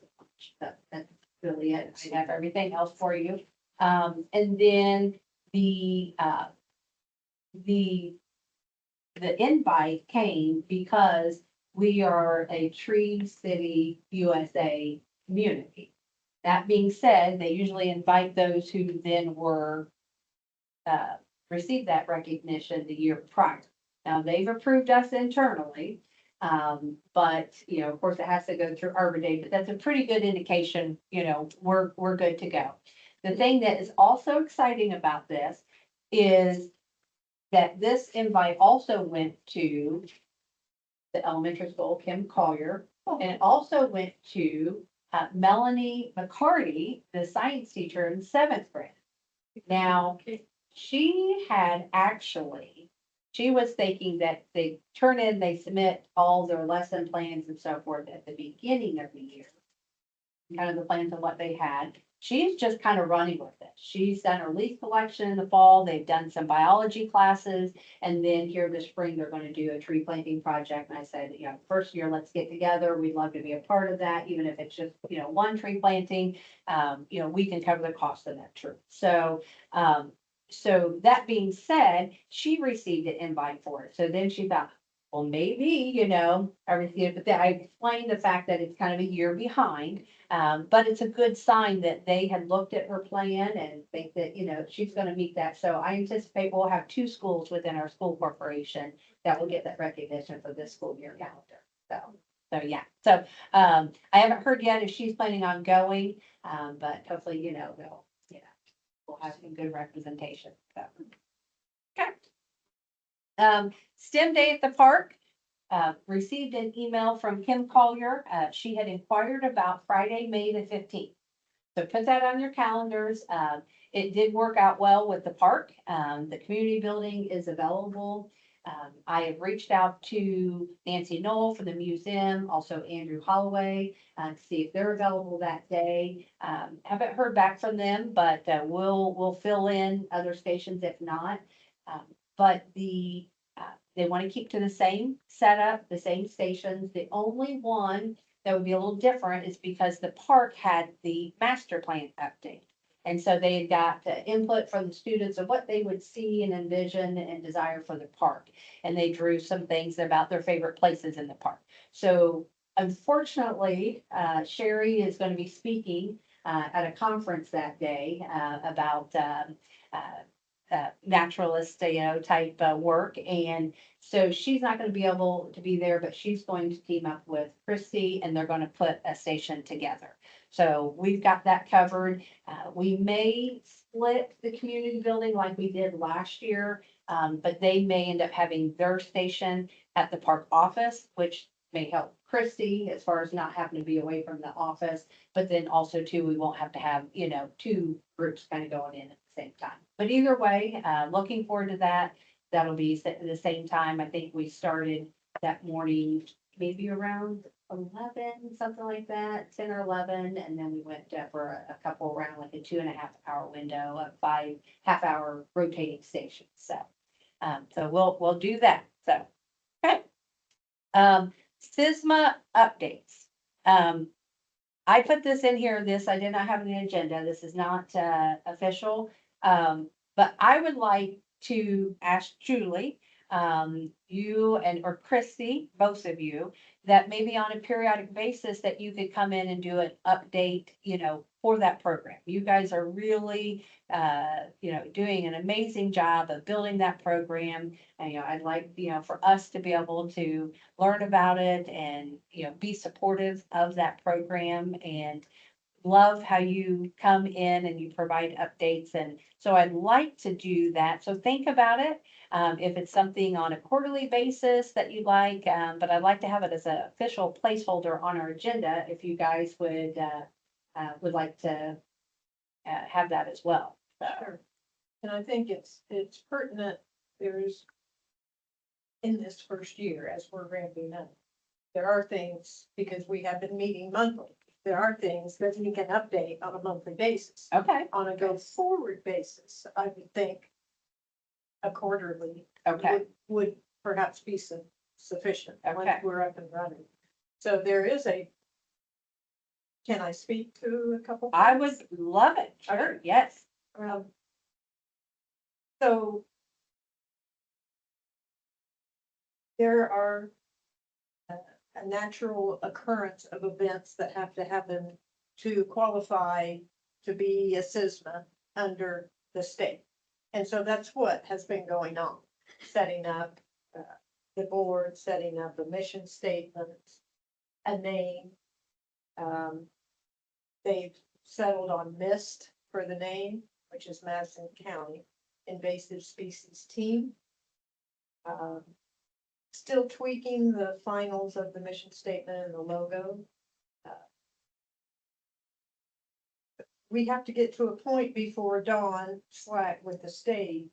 in. That's really it. I have everything else for you. And then the, the invite came because we are a Tree City USA community. That being said, they usually invite those who then were, received that recognition the year prior. Now, they've approved us internally, but, you know, of course, it has to go through Arbor Day, but that's a pretty good indication, you know, we're good to go. The thing that is also exciting about this is that this invite also went to the elementary school, Kim Collier, and it also went to Melanie McCarty, the science teacher in seventh grade. Now, she had actually, she was thinking that they they submit all their lesson plans and so forth at the beginning of the year. Kind of the plans of what they had. She's just kind of running with it. She's done her leaf collection in the fall. They've done some biology classes. And then here this spring, they're going to do a tree planting project. And I said, you know, first year, let's get together. We'd love to be a part of that, even if it's just, you know, one tree planting. You know, we can cover the cost of that tree. So, so that being said, she received an invite for it. So then she thought, well, maybe, you know, everything, but then I explained the fact that it's kind of a year behind. But it's a good sign that they had looked at her plan and think that, you know, she's gonna meet that. So I anticipate we'll have 2 schools within our school corporation that will get that recognition for this school year calendar. So yeah. So, I haven't heard yet if she's planning on going, but hopefully, you know, we'll have some good representation. So. Okay. STEM Day at the Park. Received an email from Kim Collier. She had inquired about Friday, May the 15th. So put that on your calendars. It did work out well with the park. The community building is available. I have reached out to Nancy Knoll for the museum, also Andrew Holloway, to see if they're available that day. Haven't heard back from them, but we'll fill in other stations if not. But they want to keep to the same setup, the same stations. The only one that would be a little different is because the park had the master plan update. And so they had got input from the students of what they would see and envision and desire for the park. And they drew some things about their favorite places in the park. So unfortunately, Sherry is going to be speaking at a conference that day about naturalist, you know, type work. And so she's not going to be able to be there, but she's going to team up with Christy and they're going to put a station together. So we've got that covered. We may split the community building like we did last year, but they may end up having their station at the park office, which may help Christy as far as not having to be away from the office. But then also too, we won't have to have, you know, 2 groups kind of going in at the same time. But either way, looking forward to that. That'll be at the same time. I think we started that morning, maybe around 11, something like that, 10 or 11. And then we went for a couple around like a 2.5 hour window of 5 half-hour rotating stations. So, so we'll do that. So, okay. SISMA updates. I put this in here, I did not have an agenda. This is not official. But I would like to ask Julie, you or Christy, both of you, that maybe on a periodic basis that you could come in and do an update, you know, for that program. You guys are really, you know, doing an amazing job of building that program. And, you know, I'd like, you know, for us to be able to learn about it and, you know, be supportive of that program and love how you come in and you provide updates. And so I'd like to do that. So think about it. If it's something on a quarterly basis that you'd like, but I'd like to have it as an official placeholder on our agenda if you guys would like to have that as well. So, Sure. And I think it's pertinent, there's in this first year as we're ramping up. There are things, because we have been meeting monthly, there are things that we can update on a monthly basis. okay. On a go forward basis, I would think a quarterly. Okay, Would perhaps be sufficient once Okay. we're up and running. So there is can I speak to a couple? I things? would love it, sure, yes. Um, So there are a natural occurrence of events that have to happen to qualify to be a SISMA under the state. And so that's what has been going on, setting up the board, setting up a mission statement, a name. They've settled on MIST for the name, which is Madison County Invasive Species Team. Still tweaking the finals of the mission statement and the logo. We have to get to a point before Dawn Slack with the state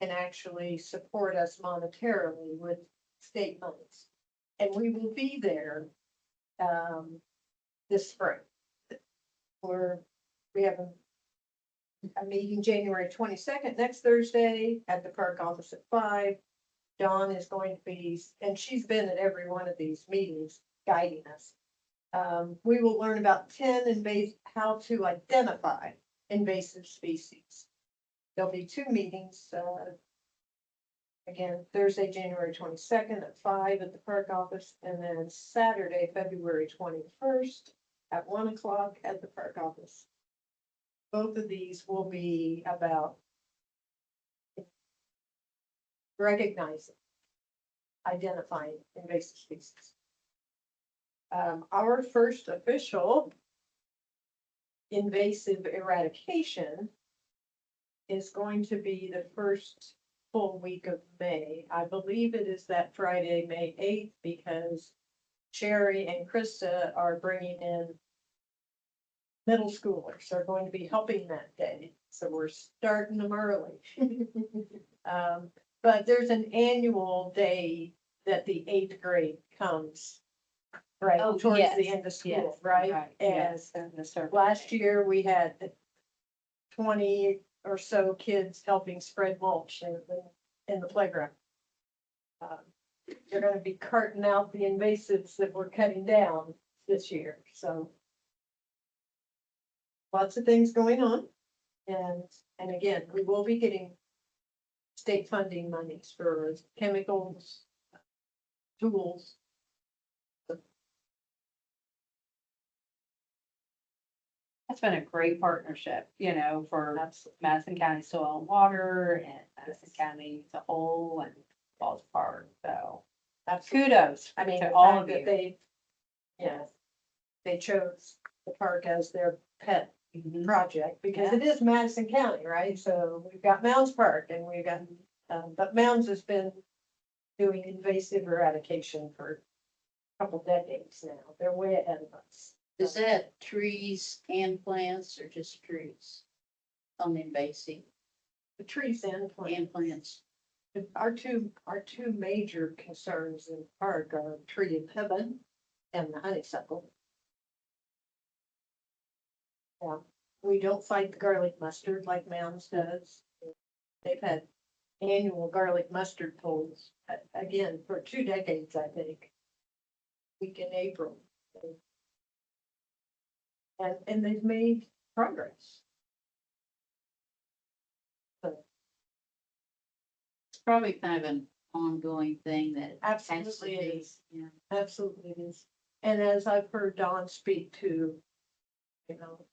can actually support us monetarily with state monies. And we will be there this spring. We have a meeting January 22nd, next Thursday, at the park office at 5. Dawn is going to be, and she's been at every one of these meetings guiding us. We will learn about 10 how to identify invasive species. There'll be 2 meetings, again, Thursday, January 22nd at 5 at the park office, and then Saturday, February 21st at 1 o'clock at the park office. Both of these will be about recognizing, identifying invasive species. Our first official invasive eradication is going to be the first full week of May. I believe it is that Friday, May 8th, because Sherry and Krista are bringing in middle schoolers, are going to be helping that day. So we're starting them early. But there's an annual day that the 8th grade comes right Oh, towards yes, the end of school, Yes, right? And yes, and the circle. last year we had 20 or so kids helping spread mulch in the playground. They're gonna be carting out the invasives that we're cutting down this year, so. Lots of things going on, and again, we will be getting state funding monies for chemicals, tools. That's been a great partnership, for Absolutely. Madison County Soil and Water and Madison County as a whole and Falls Park, so Absolutely. kudos I mean, to the all fact of that you. they chose the park as their pet Mhm. project, because it is Madison County, right? So we've got Mounds Park and we've got, but Mounds has been doing invasive eradication for a couple decades now. They're way ahead of us. Is that trees and plants or just trees? On the invasive The trees and plants. and plants. Our two major concerns in the park are tree of heaven and the honeysuckle. Yeah, we don't fight the garlic mustard like Mounds does. They've had annual garlic mustard polls, again, for 2 decades, I think. Week in April. And they've made progress. It's probably kind of an ongoing thing that. has to Absolutely it be, is. Yeah. Absolutely it is. And as I've heard Dawn speak to,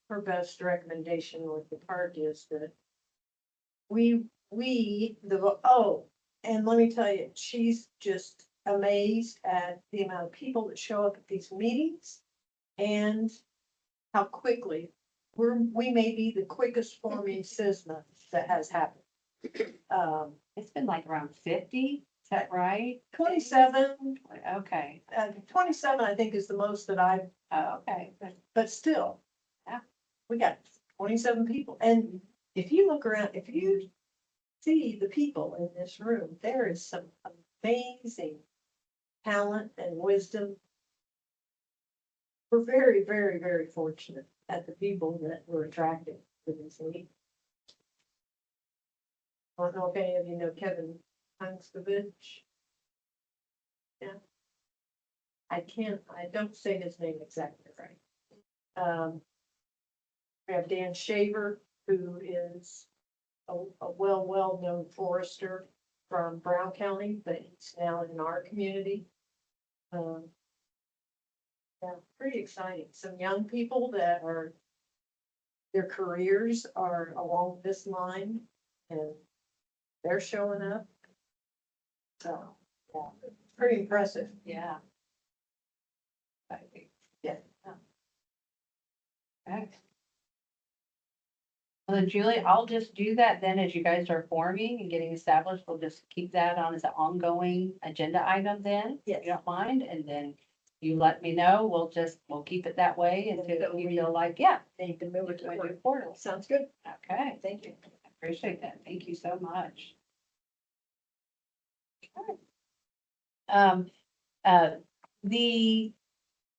her best recommendation with the park is that and let me tell you, she's just amazed at the amount of people that show up at these meetings and how quickly we may be the quickest forming SISMA that has happened. It's been like around 50, is that right? 27, Okay, 27, I think is the most that I've, oh, okay. but still. Yeah. We got 27 people. And if you look around, if you see the people in this room, there is some amazing talent and wisdom. We're very, very, very fortunate at the people that we're attracting to this meeting. I don't know if any of you know Kevin Hanskovich. Yeah. I don't say his name exactly right. We have Dan Shaver, who is a well-known forester from Brown County, but he's now in our community. Yeah, pretty exciting. Some young people that are, their careers are along this line and they're showing up. So, yeah, pretty impressive. Yeah. I think, Yeah. okay. Well, then Julie, I'll just do that then as you guys are forming and getting established. We'll just keep that on as an ongoing agenda item then. Yes. If you don't mind, and then you let me know. We'll keep it that way until you feel like, yeah. Need to move it you're going to to the portal. Sounds good. Okay, Thank you. I appreciate that. Thank you so much. Um, the,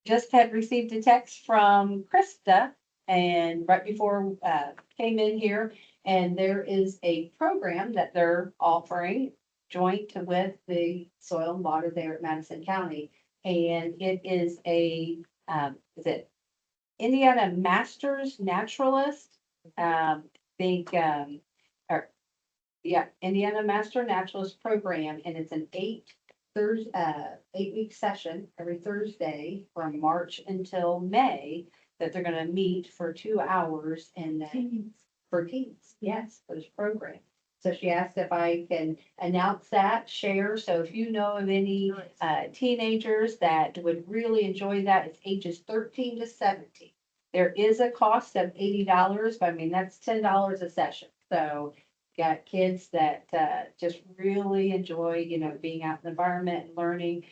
just had received a text from Krista and right before, came in here, and there is a program that they're offering joint with the Soil and Water there at Madison County. And it is is it Indiana Masters Naturalist? Think, or, yeah, Indiana Master Naturalist Program, and it's an 8-week session every Thursday from March until May that they're gonna meet for 2 hours and then for teens, yes, for this program. So she asked if I can announce that, share, so if you know of any teenagers that would really enjoy that, it's ages 13 to 17. There is a cost of $80, but I mean, that's $10 a session, so got kids that just really enjoy, being out in the environment and learning.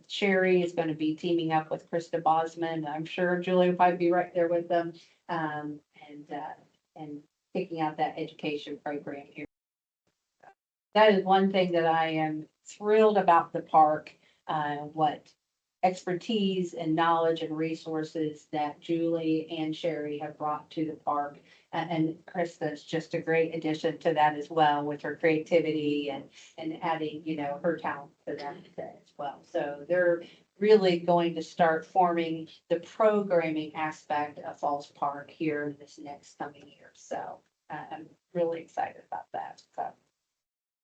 Sherry is going to be teaming up with Krista Bosman. I'm sure Julie will probably be right there with them, and picking out that education program here. That is one thing that I am thrilled about the park, what expertise and knowledge and resources that Julie and Sherry have brought to the park. And Krista is just a great addition to that as well with her creativity and adding, her talent to that as well. So they're really going to start forming the programming aspect of Falls Park here in this next coming year. So I'm really excited about that. So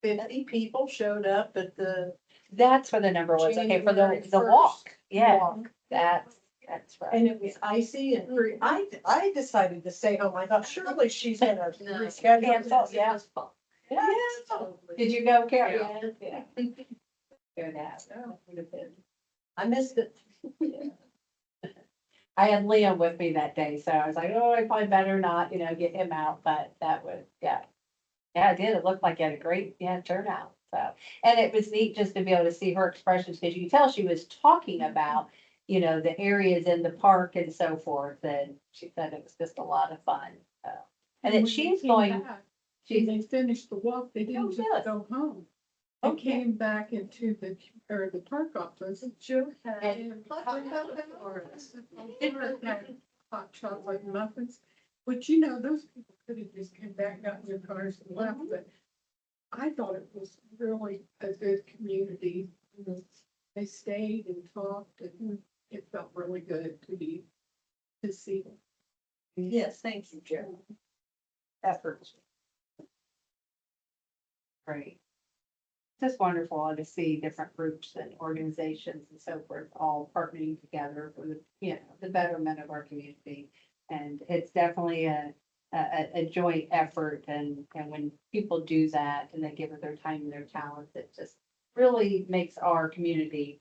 50 people showed up at the that's where the number was. Okay, for January the walk. 1st Yeah, walk. that's right. And it was icy and pretty. I decided to stay home. I thought surely she's gonna No. reschedule. Cancel, yeah. Yeah. Did you go, Carol? Yeah. Yeah. Good ass. Would have been. I missed it. I had Liam with me that day, so I was like, oh, I probably better not, get him out, but that would, yeah. Yeah, it did. It looked like it had a great, turnout, so. And it was neat just to be able to see her expressions, because you could tell she was talking about, the areas in the park and so forth, and she said it was just a lot of fun, so. And then when they she's came going, back, When she's, they finished the walk, they Oh, didn't just good. go home. Oh, They came back into the park office. Joe had. And hot chocolate muffins, which, those people could have just come back, got in their cars and left, but I thought it was really a good community. They stayed and talked, and it felt really good to see them. Yes, thank you, Joe. efforts. Great. Just wonderful to see different groups and organizations and so forth all partnering together for the, the betterment of our community. And it's definitely a joint effort, and when people do that and they give it their time and their talents, it just really makes our community,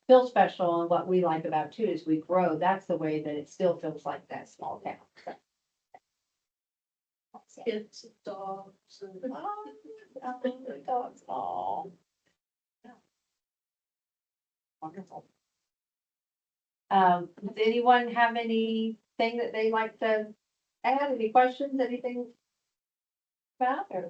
feel special. And what we like about it too is we grow. That's the way that it still feels like that small town. Kids, and dogs, and Dogs, oh. Wonderful. Does anyone have anything that they'd like to add? Any questions, anything about or?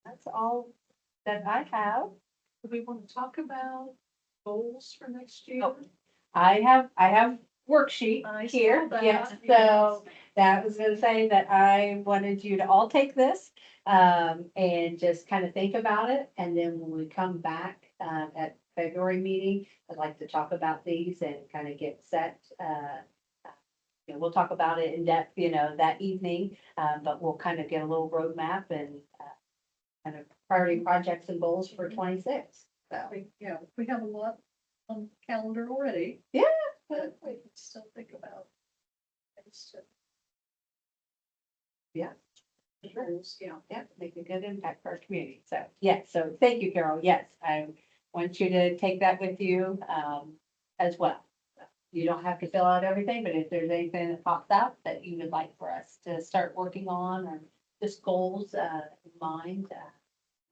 That's all that I have. do we want to talk about goals for next year? Oh. I have worksheet I saw here. that, Yes, so yes. that was gonna say that I wanted you to all take this, and just kind of think about it. And then when we come back, at February meeting, I'd like to talk about these and kind of get set, we'll talk about it in depth, that evening, but we'll kind of get a little roadmap and, kind of priority projects and goals for 26. So, Yeah, we have a lot on the calendar already. Yeah. But we can still think about things to. Yeah. Goals, yeah. yeah, make a good impact for our community. So, yes, so thank you, Carol. Yes, I want you to take that with you, as well. You don't have to fill out everything, but if there's anything that pops out that you would like for us to start working on or just goals, in mind,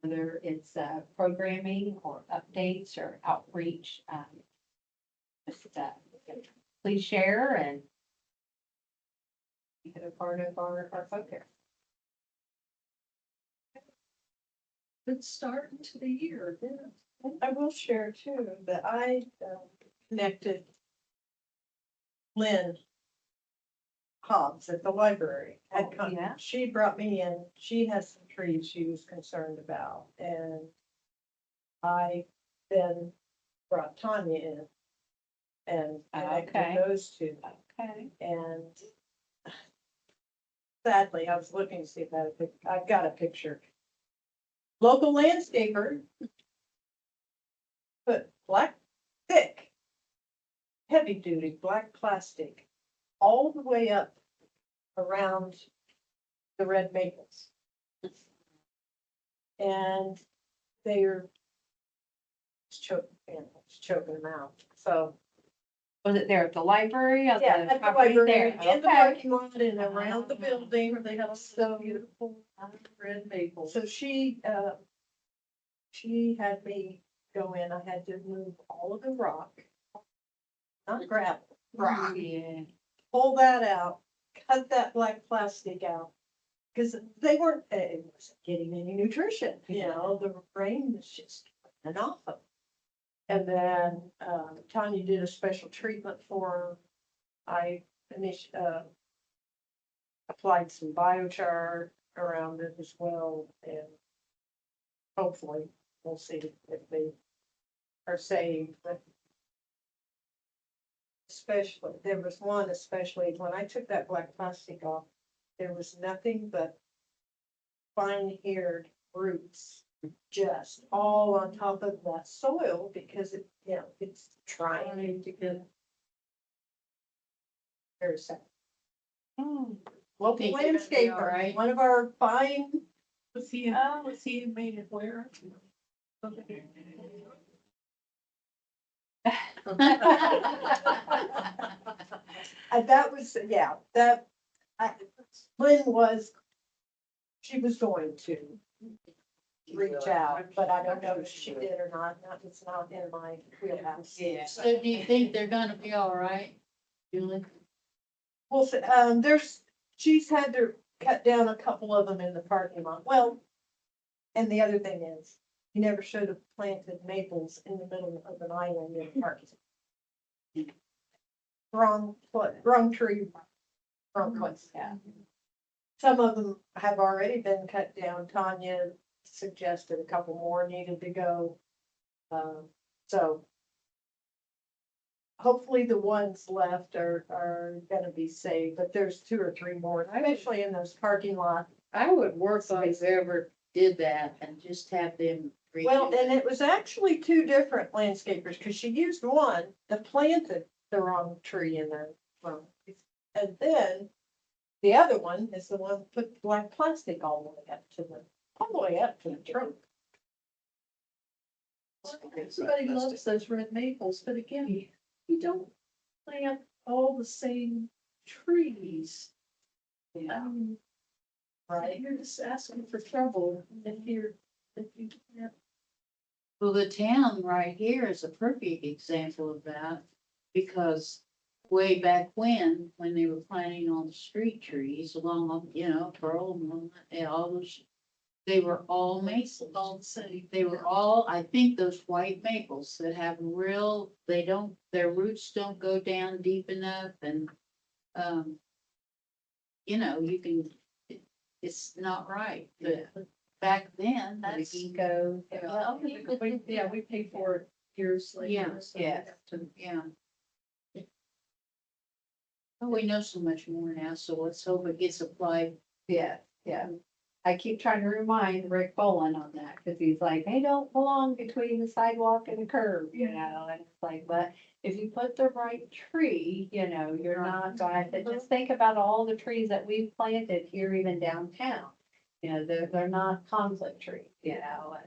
whether it's, programming or updates or outreach, just, please share and make it a part of our focus. Good start into the year, yeah. I will share too, that I connected Lynn Hobbs at the library. Yeah. She brought me in, she has some trees she was concerned about, and I then brought Tanya in and connected Okay. those two. Okay. And sadly, I was looking to see if I had a I've got a picture. Local landscaper put black, thick, heavy duty black plastic all the way up around the red maples. And they're choking them out. So, Was it there at the library? On yeah, at the property library, there? in the Okay. parking lot and around the building. Where they have so beautiful red maples. So she had me go in, I had to move all of the rock, not gravel, rock, Yeah. pull that out, cut that black plastic out. Cause they weren't, it wasn't getting any nutrition, the rain was just coming off of them. And then, Tanya did a special treatment for 'em. I applied some biochar around it as well, and hopefully we'll see if they are saved, but especially, there was one especially, when I took that black plastic off, there was nothing but fine-haired roots just all on top of that soil because it's trying to get very sad. Hmm. Local Think they're gonna be all landscaper, right? one of our fine, Was he made it where? that was, Lynn was, she was going to reach out, but I don't know if she did or not, it's not in my wheelhouse. Yeah. So do you think they're gonna be all right, Julie? Well, she's had to cut down a couple of them in the parking lot. Well, and the other thing is, you never should have planted maples in the middle of an island in the parking lot. Wrong tree, wrong place. Yeah. Some of them have already been cut down. Tanya suggested a couple more needed to go. So hopefully the ones left are gonna be saved, but there's 2 or 3 more, especially in those parking lots. I would work on whoever did that and just have them. Well, and it was actually 2 different landscapers, because she used one that planted the wrong tree in there. And then the other one is the one that put black plastic all the way up to the trunk. Everybody loves those red maples, but again, you don't plant all the same trees. Yeah. Right, you're just asking for trouble if you can't. Well, the town right here is a perfect example of that, because way back when they were planting all the street trees along, Pearl and all those, They were all maples. All the same. They were all, I think those white maples that have real, they don't, their roots don't go down deep enough and, you know, you can, it's not right, but back then, The that's, eco. well, We paid for it years later. Yeah, so yeah. we have to- yeah. Well, we know so much more now, so let's hope it gets applied. Yeah, yeah. I keep trying to remind Rick Boland on that, because he's like, they don't belong between the sidewalk and the curb, you know, and it's like, but if you put the right tree, you know, you're not going to, just think about all the trees that we've planted here, even downtown. You know, they're not conflict trees, you know,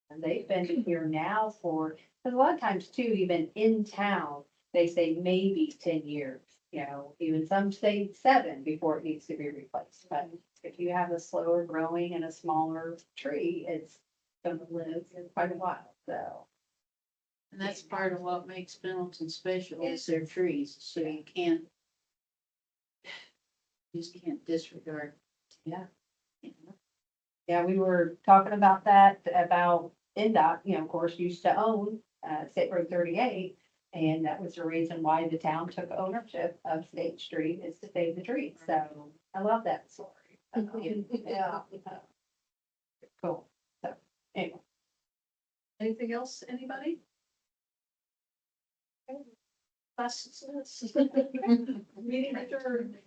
and they've been here now for, because a lot of times too, even in town, they say maybe 10 years. You know, even some say 7 before it needs to be replaced, but if you have a slower growing and a smaller tree, it's gonna live quite a while, so. And that's part of what makes Pendleton special is their trees, so you can't, you just can't disregard. Yeah. You know? Yeah, we were talking about that, about NDOT, you know, of course, used to own, State Road 38. And that was the reason why the town took ownership of State Street, is to save the trees, so I love that story. Yeah. Cool, so, anyway. Anything else, anybody? Meeting adjourned.